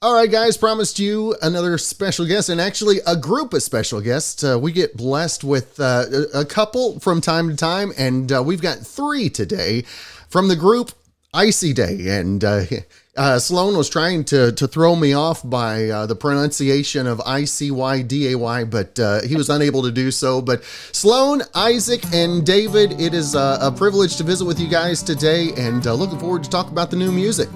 All right, guys, promised you another special guest and actually a group of special guests. We get blessed with a couple from time to time, and we've got three today from the group ICYDAY. And Sloane was trying to throw me off by the pronunciation of ICYDAY, but he was unable to do so. But Sloane, Isaac, and David, it is a privilege to visit with you guys today, and looking forward to talk about the new music.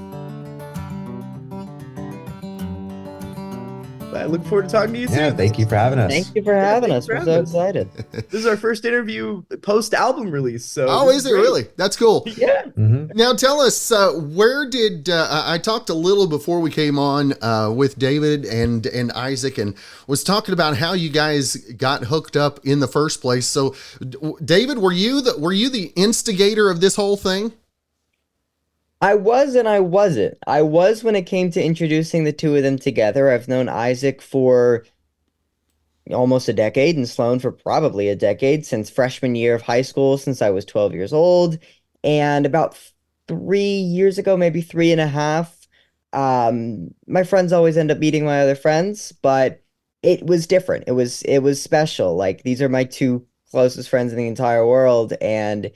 I look forward to talking to you too. Yeah, thank you for having us. Thank you for having us. We're so excited. This is our first interview post-album release. So oh, is it really? That's cool. Yeah. Mm-hmm. Now tell us, where did I talked a little before we came on with David and Isaac, and was talking about how you guys got hooked up in the first place. So, David, were you the instigator of this whole thing? I was and I wasn't. I was when it came to introducing the two of them together. I've known Isaac for almost a decade and Sloane for probably a decade, since freshman year of high school, since I was 12 years old. And about 3 years ago, maybe 3.5, my friends always end up meeting my other friends, but it was different. It was special. Like, these are my two closest friends in the entire world, and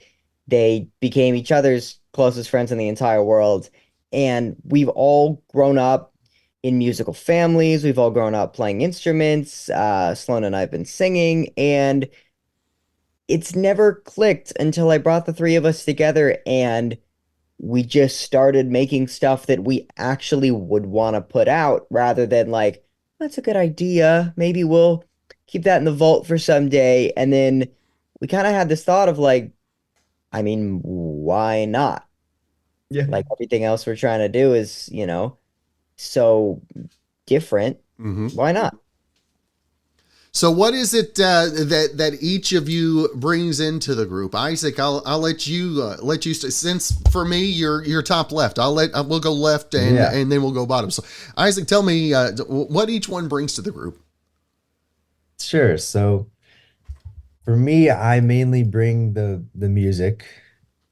they became each other's closest friends in the entire world. And we've all grown up in musical families. We've all grown up playing instruments. Sloane and I have been singing, and it's never clicked until I brought the three of us together and we just started making stuff that we actually would want to put out, rather than like, that's a good idea, maybe we'll keep that in the vault for someday. And then we kind of had this thought of like, I mean, why not? Yeah. Like, everything else we're trying to do is, so different. Mm-hmm. Why not? So what is it that each of you brings into the group? Isaac, I'll let you since for me you're top left. We'll go left and then we'll go bottom. So Isaac, tell me what each one brings to the group. Sure. So for me, I mainly bring the music.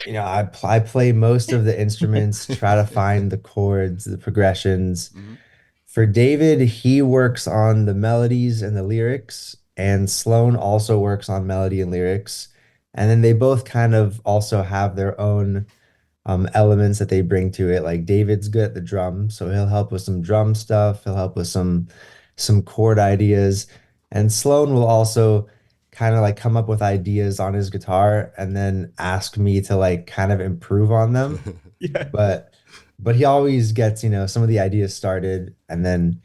I play most of the instruments, try to find the chords, the progressions. Mm-hmm. For David, he works on the melodies and the lyrics, and Sloane also works on melody and lyrics. And then they both kind of also have their own elements that they bring to it. Like, David's good at the drum, so he'll help with some drum stuff. He'll help with some chord ideas. And Sloane will also kind of like come up with ideas on his guitar and then ask me to like kind of improve on them. Yeah. But he always gets, some of the ideas started and then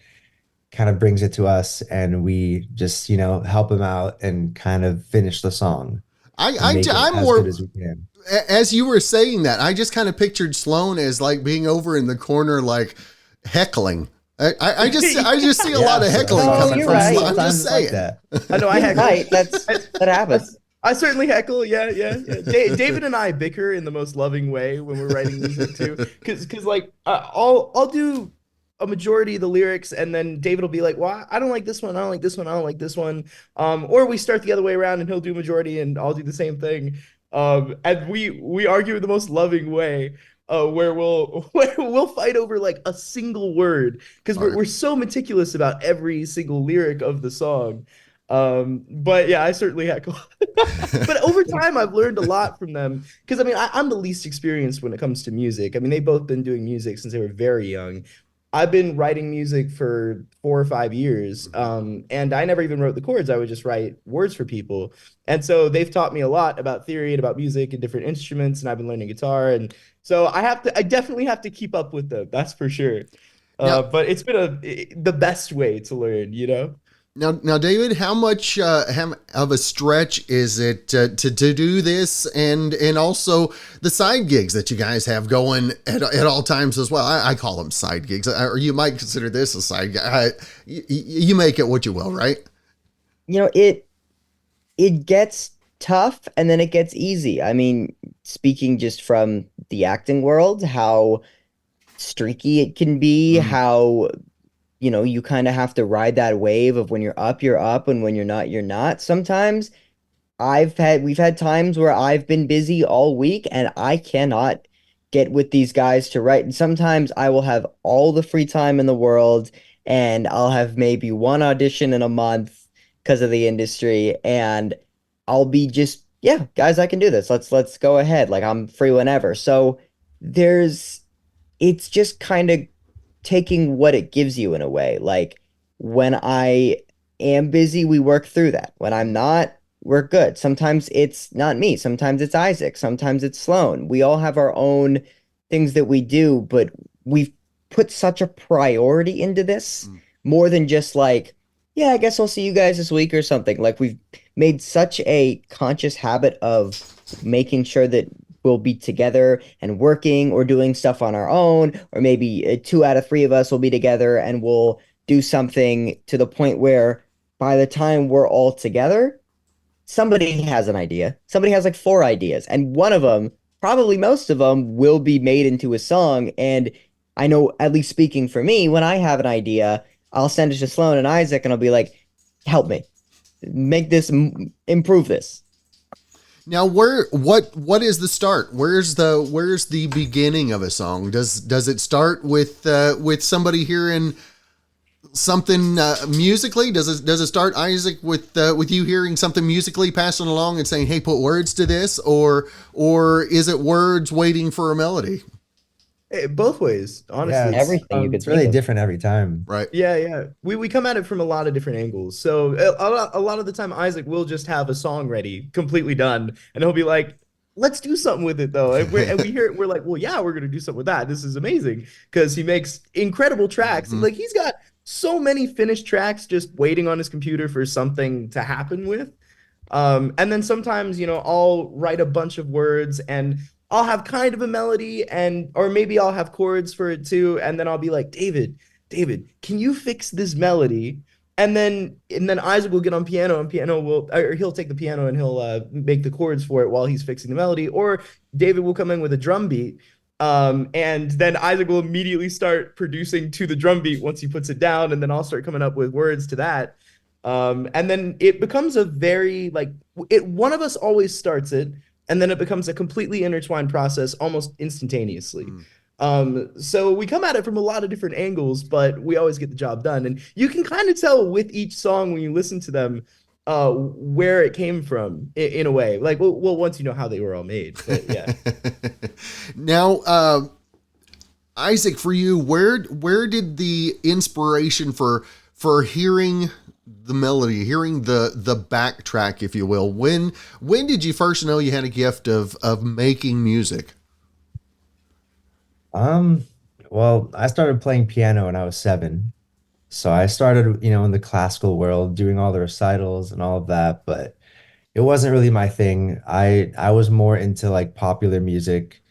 kind of brings it to us, and we just, help him out and kind of finish the song. I'm more good as we can. As you were saying that, I just kind of pictured Sloane as like being over in the corner, like heckling. I just see a lot of heckling coming from right. Sloane. I'm just saying. Like that. I know I heckle. Right, that happens. I certainly heckle. Yeah. David and I bicker in the most loving way when we're writing music too, because like I'll do a majority of the lyrics, and then David will be like, "Well, I don't like this one. I don't like this one. I don't like this one." Or we start the other way around, and he'll do majority, and I'll do the same thing. And we argue in the most loving way. Where we'll fight over like a single word, because we're so meticulous about every single lyric of the song. But yeah, I certainly heckle. But over time, I've learned a lot from them, because I mean, I'm the least experienced when it comes to music. I mean, they've both been doing music since they were very young. I've been writing music for 4 or 5 years, and I never even wrote the chords. I would just write words for people. And so they've taught me a lot about theory and about music and different instruments, and I've been learning guitar. And so I definitely have to keep up with them, that's for sure. But it's been the best way to learn, Now, David, how much of a stretch is it to do this, and also the side gigs that you guys have going at all times as well? I call them side gigs, or you might consider this a side gig. You make it what you will, right? It gets tough and then it gets easy. I mean, speaking just from the acting world, how streaky it can be, how you kind of have to ride that wave of when you're up, and when you're not. Sometimes we've had times where I've been busy all week and I cannot get with these guys to write. And sometimes I will have all the free time in the world and I'll have maybe one audition in a month because of the industry and I'll be just, yeah, guys, I can do this. Let's go ahead. Like I'm free whenever. So there's it's just kind of taking what it gives you in a way. Like when I am busy, we work through that. When I'm not, we're good. Sometimes it's not me. Sometimes it's Isaac. Sometimes it's Sloane. We all have our own things that we do, but we've put such a priority into this more than just like, yeah, I guess I'll see you guys this week or something. Like we've made such a conscious habit of making sure that we'll be together and working or doing stuff on our own, or maybe two out of three of us will be together and we'll do something to the point where by the time we're all together, somebody has an idea. Somebody has like four ideas, and one of them, probably most of them, will be made into a song. And I know, at least speaking for me, when I have an idea, I'll send it to Sloane and Isaac, and I'll be like, "Help me, make this, improve this." Now, what is the start? Where's the beginning of a song? Does it start with somebody hearing something musically? Does it start, Isaac, with you hearing something musically, passing along and saying, "Hey, put words to this," or is it words waiting for a melody? Both ways, honestly. Yeah, Everything you could it's really think of. different every time. Right. Yeah. We come at it from a lot of different angles. So a lot of the time, Isaac will just have a song ready, completely done, and he'll be like, "Let's do something with it, though." And we hear it, we're like, "Well, yeah, we're gonna do something with that. This is amazing," because he makes incredible tracks. Like he's got so many finished tracks just waiting on his computer for something to happen with. And then sometimes, I'll write a bunch of words and I'll have kind of a melody or maybe I'll have chords for it too. And then I'll be like, David, can you fix this melody? And then Isaac will get on piano and or he'll take the piano and he'll make the chords for it while he's fixing the melody. Or David will come in with a drum beat. And then Isaac will immediately start producing to the drum beat once he puts it down. And then I'll start coming up with words to that. And then it becomes a very one of us always starts it, and then it becomes a completely intertwined process almost instantaneously. So we come at it from a lot of different angles, but we always get the job done. And you can kind of tell with each song when you listen to them where it came from in a way. Like, well, once you know how they were all made. But yeah. Now, Isaac, for you, where did the inspiration for hearing the melody, hearing the backtrack, if you will, when did you first know you had a gift of making music? Well, I started playing piano when I was 7. So I started, in the classical world, doing all the recitals and all of that, but it wasn't really my thing. I was more into like popular music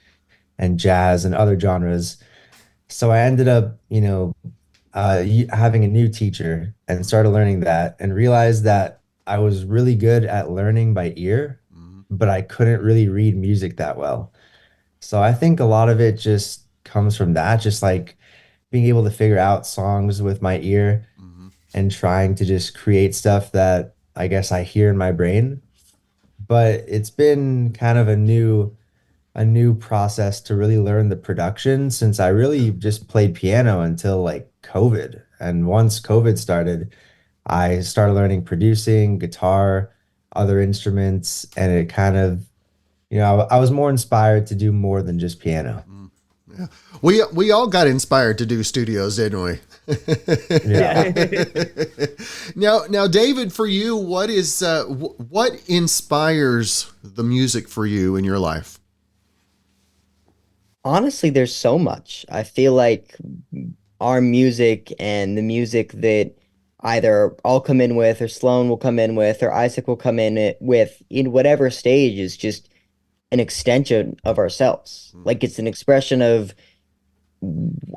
and jazz and other genres. So I ended up, having a new teacher and started learning that and realized that I was really good at learning by ear, but I couldn't really read music that well. So I think a lot of it just comes from that, just like being able to figure out songs with my ear and trying to just create stuff that I guess I hear in my brain. But it's been kind of a new process to really learn the production since I really just played piano until like COVID. And once COVID started, I started learning producing, guitar, other instruments, and it kind of, I was more inspired to do more than just piano. Yeah. We all got inspired to do studios, didn't we? Yeah. Now, David, for you, what inspires the music for you in your life? Honestly, there's so much. I feel like our music and the music that either I'll come in with, or Sloane will come in with, or Isaac will come with, in whatever stage, is just an extension of ourselves. Like it's an expression of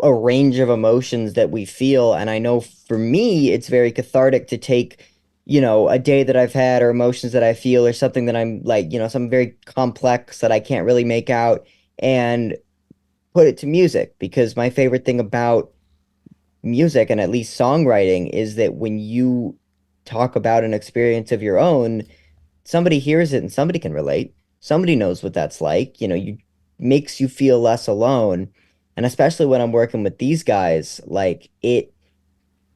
a range of emotions that we feel. And I know for me, it's very cathartic to take, a day that I've had or emotions that I feel or something that I'm like, something very complex that I can't really make out, and put it to music. Because my favorite thing about music, and at least songwriting, is that when you talk about an experience of your own, somebody hears it and somebody can relate. Somebody knows what that's like. You makes you feel less alone. And especially when I'm working with these guys, like it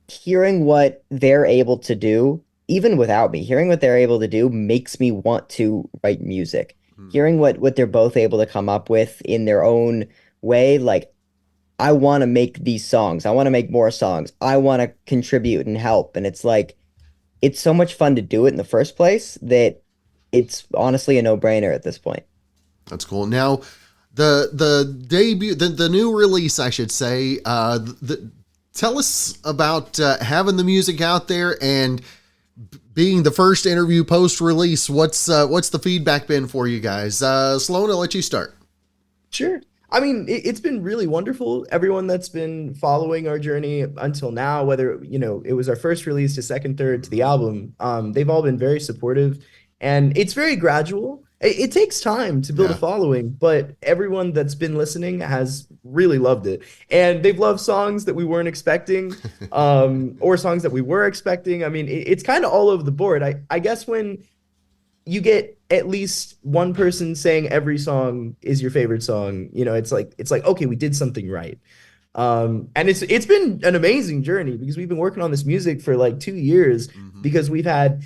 hearing what they're able to do, even without me, hearing what they're able to do makes me want to write music. Hearing what they're both able to come up with in their own way, like I want to make these songs. I want to make more songs. I want to contribute and help. And it's like it's so much fun to do it in the first place that it's honestly a no-brainer at this point. That's cool. Now, the debut, the new release, I should say. Tell us about having the music out there and being the first interview post-release. What's the feedback been for you guys? Sloane, I'll let you start. Sure. I mean, it's been really wonderful. Everyone that's been following our journey until now, whether, it was our first release to second, third to the album, they've all been very supportive, and it's very gradual. It takes time to build a following, but everyone that's been listening has really loved it. And they've loved songs that we weren't expecting, or songs that we were expecting. I mean, it's kind of all over the board. I guess when you get at least one person saying every song is your favorite song, it's like, okay, we did something right. And it's been an amazing journey because we've been working on this music for like 2 years, because we've had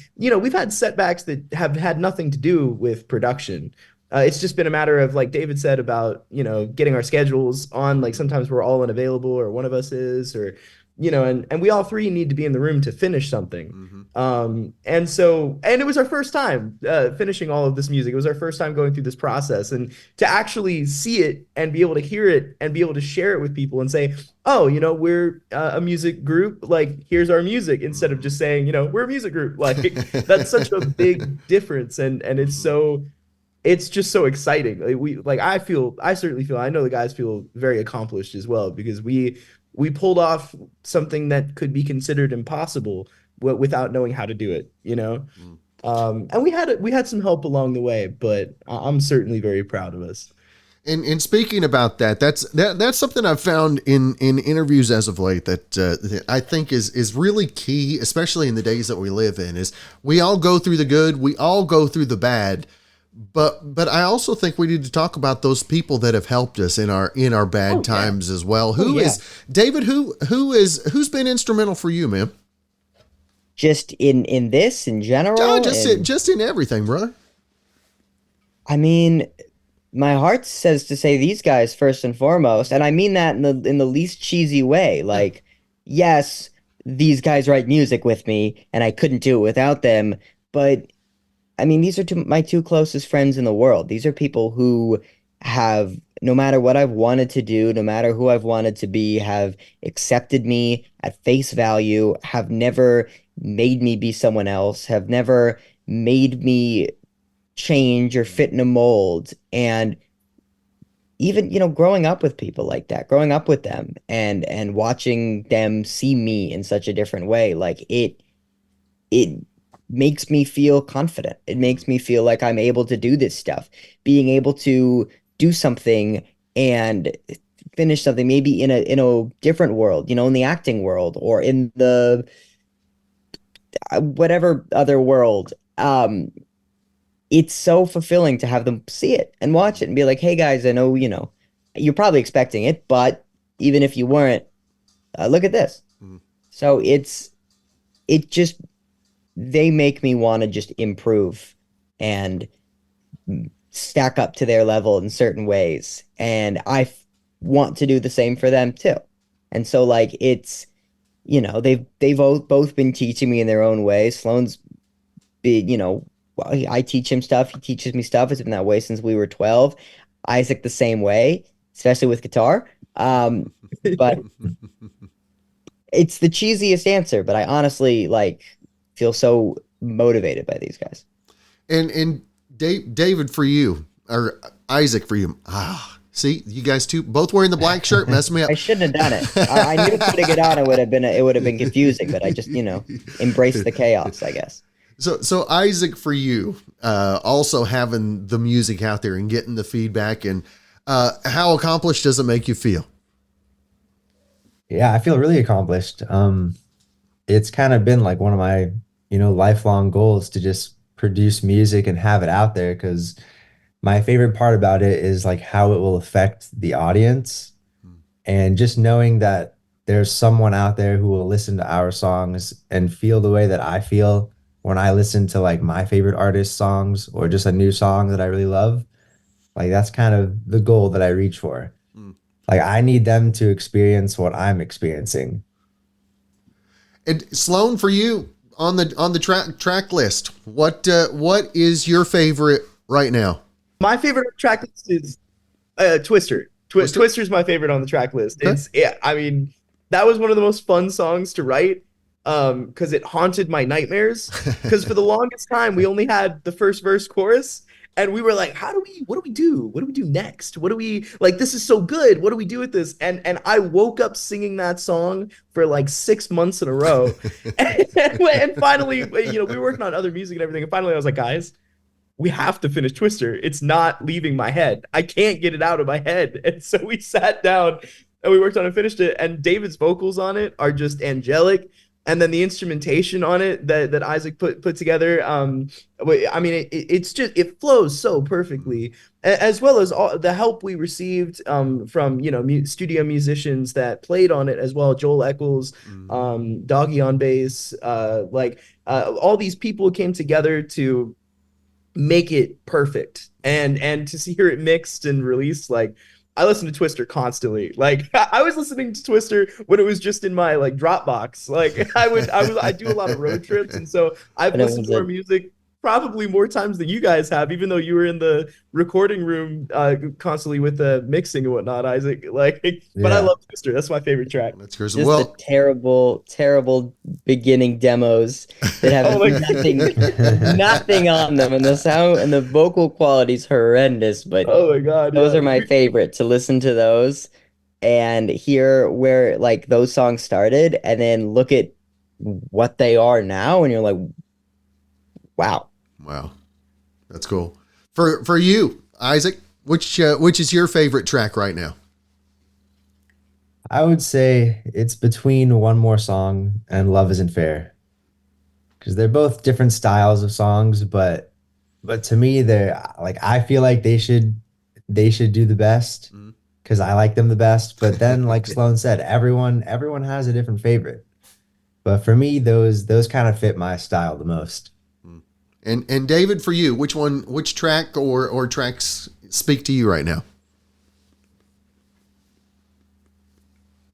setbacks that have had nothing to do with production. It's just been a matter of, like David said, about, getting our schedules on. Like sometimes we're all unavailable, or one of us is, or and we all three need to be in the room to finish something. And it was our first time finishing all of this music. It was our first time going through this process, and to actually see it and be able to hear it and be able to share it with people and say, oh, we're a music group, like here's our music, instead of just saying, we're a music group. Like that's such a big difference. And it's just so exciting. I certainly feel, I know the guys feel very accomplished as well, because we pulled off something that could be considered impossible without knowing how to do it, and we had some help along the way, but I'm certainly very proud of us. And speaking about that's something I've found in interviews as of late that I think is really key, especially in the days that we live in, is we all go through the good, we all go through the bad. But I also think we need to talk about those people that have helped us in our bad times as well. David, who's been instrumental for you, man? Just in this in general? Just in everything, brother. I mean, my heart says to say these guys first and foremost, and I mean that in the least cheesy way. Like, yes, these guys write music with me, and I couldn't do it without them, but I mean, these are my two closest friends in the world. These are people who have, no matter what I've wanted to do, no matter who I've wanted to be, have accepted me at face value, have never made me be someone else, have never made me change or fit in a mold. And even, growing up with people like that, growing up with them and watching them see me in such a different way, like it makes me feel confident. It makes me feel like I'm able to do this stuff. Being able to do something and finish something, maybe in a different world, in the acting world or in the whatever other world. It's so fulfilling to have them see it and watch it and be like, hey guys, I know, you're probably expecting it, but even if you weren't, look at this. So they make me want to just improve and stack up to their level in certain ways. And I want to do the same for them too. And so like, it's, they've both been teaching me in their own way. Sloane's been, I teach him stuff. He teaches me stuff. It's been that way since we were 12. Isaac the same way, especially with guitar. But it's the cheesiest answer, but I honestly feel so motivated by these guys. And David, for you, or Isaac for you. See, you guys two both wearing the black shirt messed me up. I shouldn't have done it. I knew putting it on it would have been confusing, but I just embraced the chaos, I guess. So Isaac, for you, also having the music out there and getting the feedback, and how accomplished does it make you feel? Yeah, I feel really accomplished. It's kind of been like one of my, lifelong goals to just produce music and have it out there, because my favorite part about it is like how it will affect the audience, and just knowing that there's someone out there who will listen to our songs and feel the way that I feel when I listen to like my favorite artist songs or just a new song that I really love. Like that's kind of the goal that I reach for. Mm. Like I need them to experience what I'm experiencing. And Sloane, for you on the track list, what is your favorite right now? My favorite track list is Twister. Twister? Twister's my favorite on the track list. Okay. It's yeah, I mean, that was one of the most fun songs to write because it haunted my nightmares. Because for the longest time we only had the first verse chorus. And we were like, what do we do? What do we do next? What do we like? This is so good. What do we do with this? And I woke up singing that song for like 6 months in a row. And finally, we were working on other music and everything. And finally I was like, guys, we have to finish Twister. It's not leaving my head. I can't get it out of my head. And so we sat down and we worked on it and finished it. And David's vocals on it are just angelic. And then the instrumentation on it that Isaac put together, I mean, it's just, it flows so perfectly, as well as all the help we received from studio musicians that played on it as well. Joel Eccles, Doggy on bass, all these people came together to make it perfect, and to hear it mixed and released. Like, I listen to Twister constantly. Like, I was listening to Twister when it was just in my like Dropbox. Like I do a lot of road trips, and so I've listened to our music probably more times than you guys have, even though you were in the recording room constantly with the mixing and whatnot, Isaac. Like, but I love Twister. That's my favorite track. That's yours. Just Well, the terrible, terrible beginning demos that have nothing on them, and the sound and the vocal quality is horrendous. But oh my God, those are my favorite, to listen to those and hear where like those songs started, and then look at what they are now, and you're like, wow. Wow, that's cool. For you, Isaac, which is your favorite track right now? I would say it's between One More Song and Love Isn't Fair, because they're both different styles of songs, but to me they're like, I feel like they should do the best because I like them the best. But then, like Sloane said, everyone has a different favorite. But for me, those kind of fit my style the most. And David, for you, which track or tracks speak to you right now?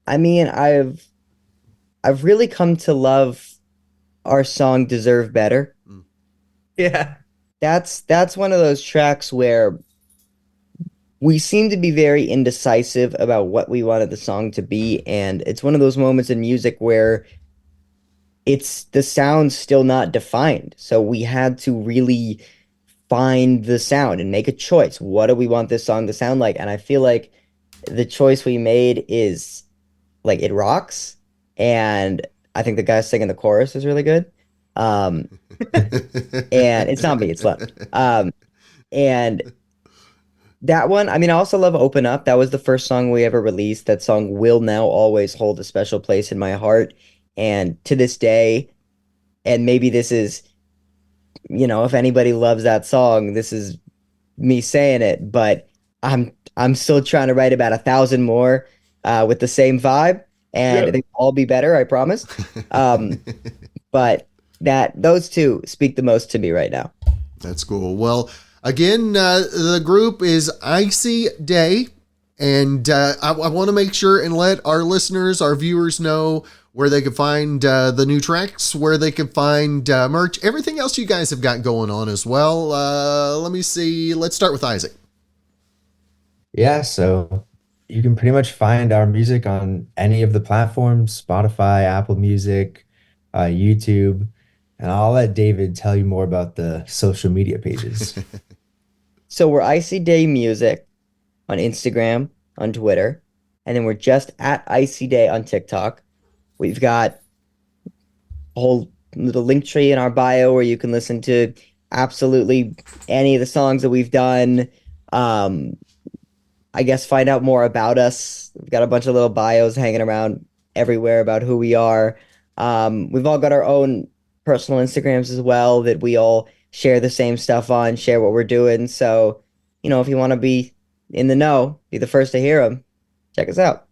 I mean, I've really come to love our song "Deserve Better." Yeah. That's one of those tracks where we seem to be very indecisive about what we wanted the song to be, and it's one of those moments in music where it's the sound's still not defined. So we had to really find the sound and make a choice. What do we want this song to sound like? And I feel like the choice we made is like, it rocks. And I think the guy singing the chorus is really good. And it's not me, it's Love. And that one, I mean, I also love Open Up. That was the first song we ever released. That song will now always hold a special place in my heart. And to this day, and maybe this is, if anybody loves that song, this is me saying it, but I'm still trying to write about 1,000 more with the same vibe, and they'll all be better, I promise. But those two speak the most to me right now. That's cool. Well, again, the group is ICYDAY, and I want to make sure and let our listeners, our viewers know where they can find the new tracks, where they can find merch, everything else you guys have got going on as well. Let me see. Let's start with Isaac. Yeah, so you can pretty much find our music on any of the platforms: Spotify, Apple Music, YouTube, and I'll let David tell you more about the social media pages. So we're ICYDAY Music on Instagram, on Twitter, and then we're just at ICYDAY on TikTok. We've got a whole little link tree in our bio where you can listen to absolutely any of the songs that we've done. I guess find out more about us. We've got a bunch of little bios hanging around everywhere about who we are. We've all got our own personal Instagrams as well that we all share the same stuff on, share what we're doing. So if you want to be in the know, be the first to hear them, check us out.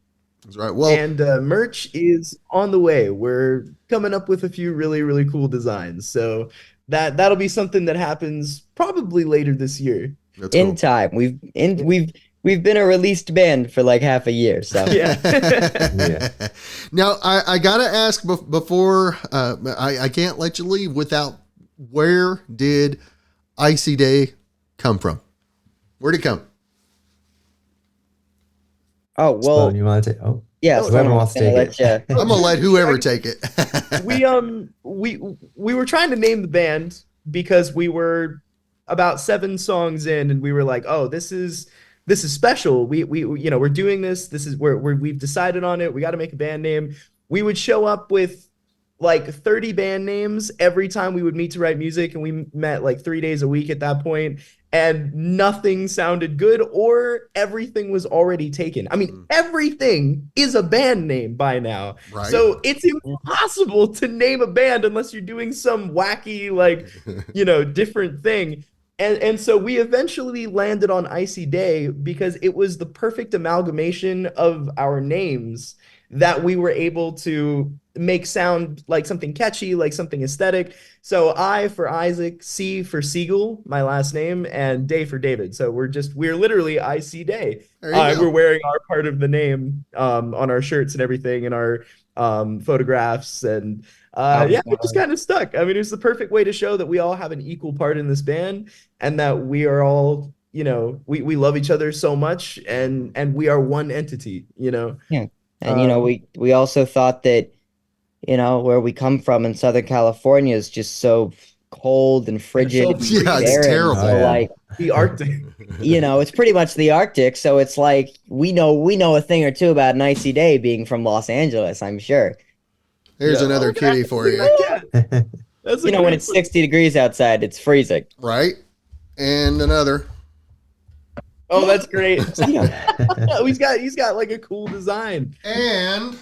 That's right. Well, And merch is on the way. We're coming up with a few really, really cool designs. So that'll be something that happens probably later this year. that's In cool. time, we've been a released band for like half a year, so Yeah. Yeah. Now, I got to ask before, I can't let you leave without, where did ICYDAY come from? Where'd it come? Oh well, Sloane, you want to take? Oh, yeah. Oh, Sloane, whoever wants to take let it. ya- I'm gonna let whoever take it. We were trying to name the band because we were about 7 songs in, and we were like, oh, this is special. We're doing this. This is where we've decided on it. We got to make a band name. We would show up with like 30 band names every time we would meet to write music, and we met like 3 days a week at that point, and nothing sounded good, or everything was already taken. I mean, everything is a band name by now. Right. So it's impossible to name a band unless you're doing some wacky, like, different thing. And so we eventually landed on ICYDAY because it was the perfect amalgamation of our names that we were able to make sound like something catchy, like something aesthetic. So I for Isaac, C for Siegel, my last name, and Day for David. So we're literally ICYDAY. There you go. We're wearing our part of the name on our shirts and everything, and our photographs, and yeah, it just kind of stuck. I mean, it's the perfect way to show that we all have an equal part in this band, and that we are all, we love each other so much, and we are one entity. Yeah. And we also thought that, where we come from in Southern California is just so cold and frigid. and Yeah, it's barren. terrible. So, Oh, yeah. like, The Arctic. it's pretty much the Arctic. So it's like we know a thing or two about an ICYDAY being from Los Angeles, I'm sure. There's Yeah. another Oh, kitty yeah, for you, yeah. That's a When great it's one. 60 degrees outside, it's freezing. right? And another. Oh, that's great. Yeah. Oh, he's got like a cool design. And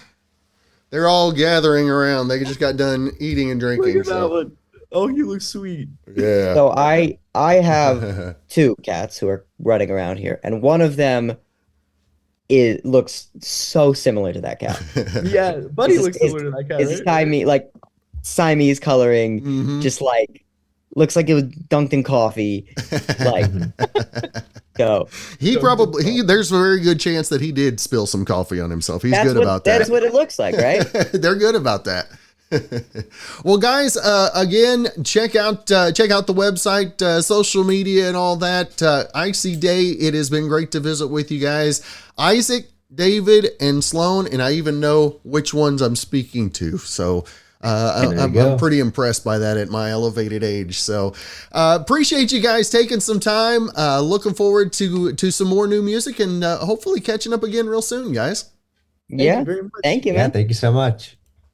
they're all gathering around. They just got done eating and Look drinking. at that So, one. Oh, he looks sweet. yeah. So I have 2 cats who are running around here, and one of them looks so similar to that cat. Yeah, Buddy It's- looks it's- similar to that guy, It's right? Siamese coloring, Mhm. just like looks like it was dunked in coffee. Like, go. There's a very good chance that he did spill some coffee on himself. He's good about that. That's what it looks like, right? They're good about that. Well, guys, again, check out the website, social media, and all that. ICYDAY. It has been great to visit with you guys, Isaac, David, and Sloane, and I even know which ones I'm speaking to. So I'm pretty impressed by that at my elevated age. So appreciate you guys taking some time. Looking forward to some more new music, and hopefully catching up again real soon, guys. Thank Yeah. you very much. Thank you, Yeah, man. thank you so much.